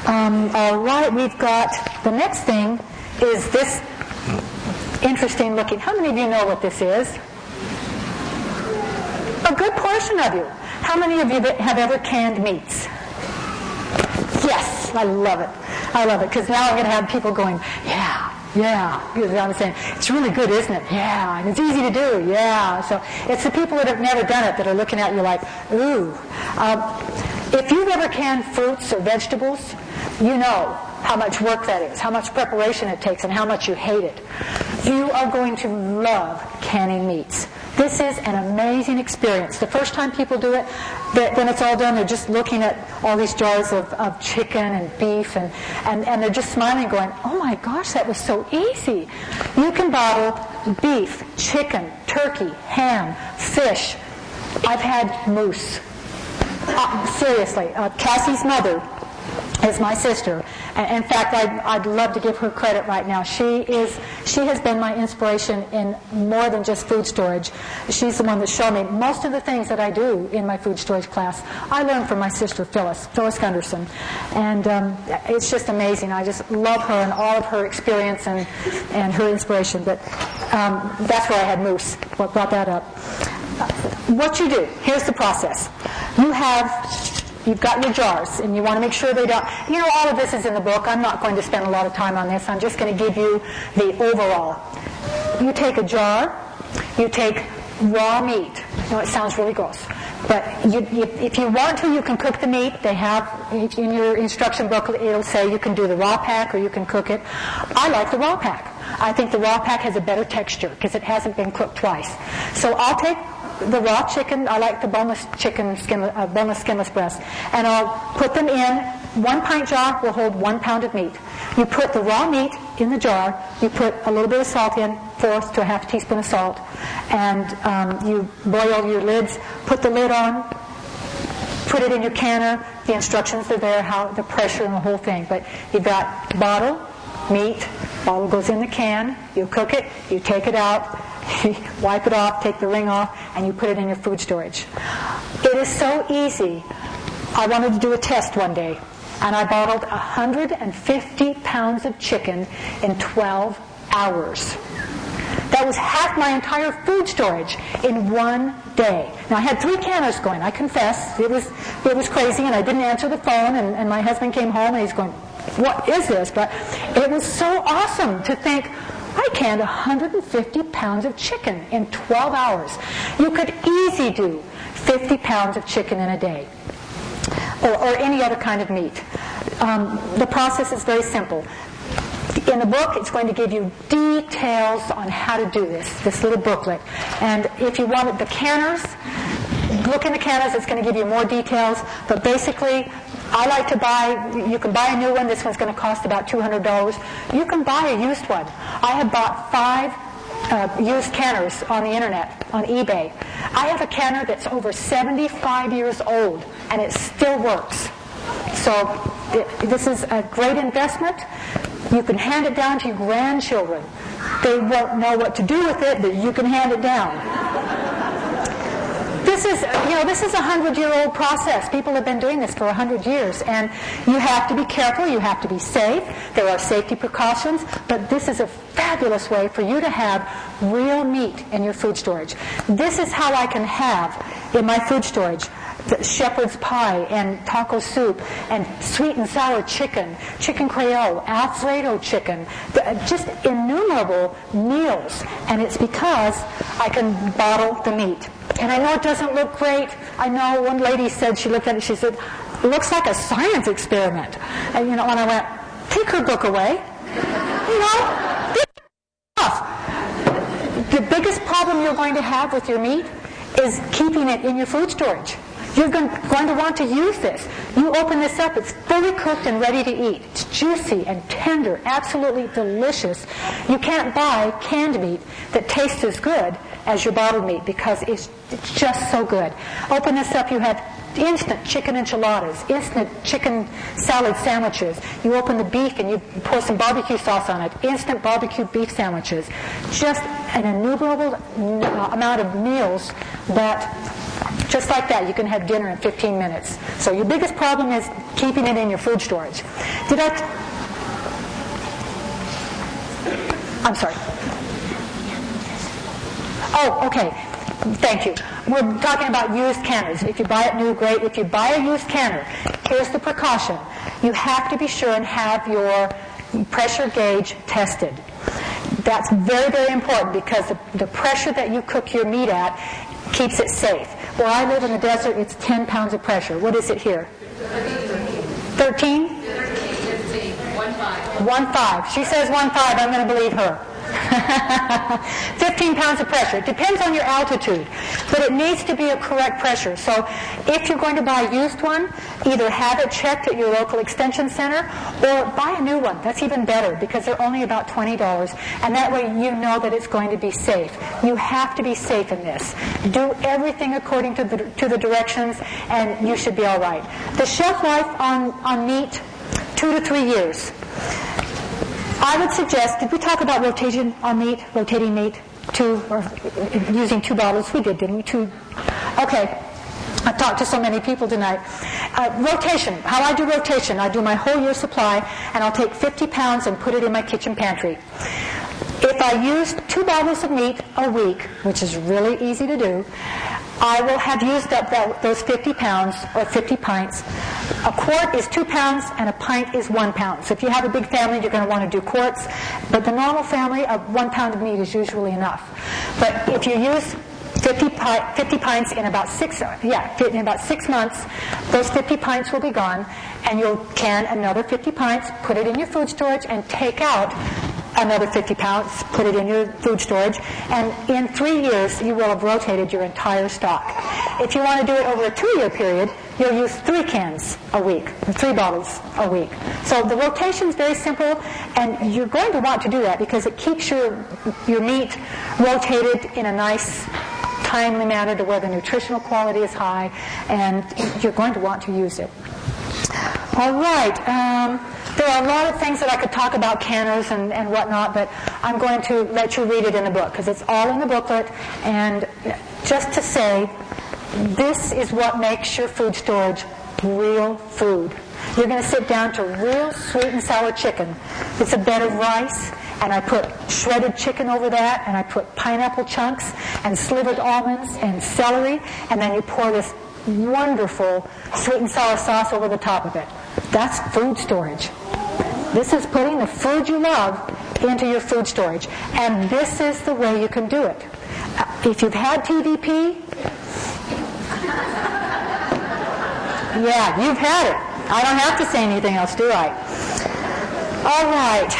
All right, we've got the next thing is this interesting looking. How many of you know what this is? A good portion of you. How many of you have ever canned meats? Yes, I love it. I love it because now I'm going to have people going, yeah. You know what I'm saying? It's really good, isn't it? Yeah. And it's easy to do. Yeah. So it's the people that have never done it that are looking at you like, ooh. If you've ever canned fruits or vegetables, you know how much work that is, how much preparation it takes, and how much you hate it. You are going to love canning meats. This is an amazing experience. The first time people do it, when it's all done, they're just looking at all these jars of chicken and beef, and they're just smiling going, oh my gosh, that was so easy. You can bottle beef, chicken, turkey, ham, fish. I've had moose. Seriously, Cassie's mother is my sister. In fact, I'd love to give her credit right now. She has been my inspiration in more than just food storage. She's the one that showed me most of the things that I do in my food storage class. I learned from my sister Phyllis Gunderson, and it's just amazing. I just love her and all of her experience and her inspiration. But that's where I had moose. What brought that up? What you do? Here's the process. You've got your jars, and you want to make sure they don't... You know, all of this is in the book. I'm not going to spend a lot of time on this. I'm just going to give you the overall. You take a jar. You take raw meat. I know it sounds really gross, but if you want to, you can cook the meat. They have, in your instruction book, it'll say you can do the raw pack or you can cook it. I like the raw pack. I think the raw pack has a better texture because it hasn't been cooked twice. So I'll take the raw chicken. I like the boneless chicken, boneless skinless breast, and I'll put them in. 1 pint jar will hold 1 pound of meat. You put the raw meat in the jar. You put a little bit of salt in, 1/4 to 1/2 teaspoon of salt, and you boil your lids. Put the lid on. Put it in your canner. The instructions are there, how the pressure and the whole thing. But you've got bottle, meat. Bottle goes in the can. You cook it. You take it out. You wipe it off, take the ring off, and you put it in your food storage. It is so easy. I wanted to do a test one day, and I bottled 150 pounds of chicken in 12 hours. That was half my entire food storage in one day. Now, I had 3 canners going. I confess, it was crazy, and I didn't answer the phone, and my husband came home, and he's going, what is this? But it was so awesome to think, I canned 150 pounds of chicken in 12 hours. You could easily do 50 pounds of chicken in a day, or any other kind of meat. The process is very simple. In the book, it's going to give you details on how to do this little booklet. And if you wanted the canners, look in the canners, it's going to give you more details. But basically, I like to you can buy a new one. This one's going to cost about $200. You can buy a used one. I have bought 5 used canners on the internet, on eBay. I have a canner that's over 75 years old, and it still works. So this is a great investment. You can hand it down to your grandchildren. They won't know what to do with it, but you can hand it down. This is a 100-year-old process. People have been doing this for 100 years, and you have to be careful. You have to be safe. There are safety precautions, but this is a fabulous way for you to have real meat in your food storage. This is how I can have in my food storage the shepherd's pie and taco soup and sweet and sour chicken, chicken creole, Alfredo chicken, just innumerable meals. And it's because I can bottle the meat. And I know it doesn't look great. I know one lady said, she looked at it, she said, it looks like a science experiment. And when I went, take her book away. The biggest problem you're going to have with your meat is keeping it in your food storage. You're going to want to use this. You open this up, it's fully cooked and ready to eat. It's juicy and tender, absolutely delicious. You can't buy canned meat that tastes as good as your bottled meat because it's just so good. Open this up, you have instant chicken enchiladas, instant chicken salad sandwiches. You open the beef and you pour some barbecue sauce on it, instant barbecue beef sandwiches. Just an innumerable amount of meals that Just like that, you can have dinner in 15 minutes. So your biggest problem is keeping it in your food storage. I'm sorry. Oh, okay. Thank you. We're talking about used canners. If you buy it new, great. If you buy a used canner, here's the precaution. You have to be sure and have your pressure gauge tested. That's very, very important because the pressure that you cook your meat at keeps it safe. Where I live in the desert, it's 10 pounds of pressure. What is it here? 13? 1.5. She says 1.5. I'm going to believe her. 15 pounds of pressure. It depends on your altitude, but it needs to be a correct pressure. So if you're going to buy a used one, either have it checked at your local extension center or buy a new one. That's even better because they're only about $20, and that way you know that it's going to be safe. You have to be safe in this. Do everything according to the directions, and you should be all right. The shelf life on meat, 2 to 3 years. I would suggest, did we talk about rotation on meat, rotating meat, using 2 bottles? We did, didn't we? 2. Okay. I've talked to so many people tonight. Rotation. How I do rotation. I do my whole year supply, and I'll take 50 pounds and put it in my kitchen pantry. If I use 2 bottles of meat a week, which is really easy to do, I will have used up those 50 pounds or 50 pints. A quart is 2 pounds and a pint is 1 pound. So if you have a big family, you're going to want to do quarts. But the normal family, 1 pound of meat is usually enough. But if you use 50 pints in about 6 months, those 50 pints will be gone, and you'll can another 50 pints, put it in your food storage, and take out another 50 pounds, put it in your food storage, and in 3 years you will have rotated your entire stock. If you want to do it over a 2-year period, you'll use 3 cans a week, 3 bottles a week. So the rotation is very simple, and you're going to want to do that because it keeps your meat rotated in a nice, timely manner to where the nutritional quality is high, and you're going to want to use it. All right. There are a lot of things that I could talk about canners and whatnot, but I'm going to let you read it in the book because it's all in the booklet. And just to say, this is what makes your food storage real food. You're going to sit down to real sweet and sour chicken. It's a bed of rice, and I put shredded chicken over that, and I put pineapple chunks and slivered almonds and celery, and then you pour this wonderful sweet and sour sauce over the top of it. That's food storage. This is putting the food you love into your food storage. And this is the way you can do it. If you've had TVP, yeah, you've had it. I don't have to say anything else, do I? All right.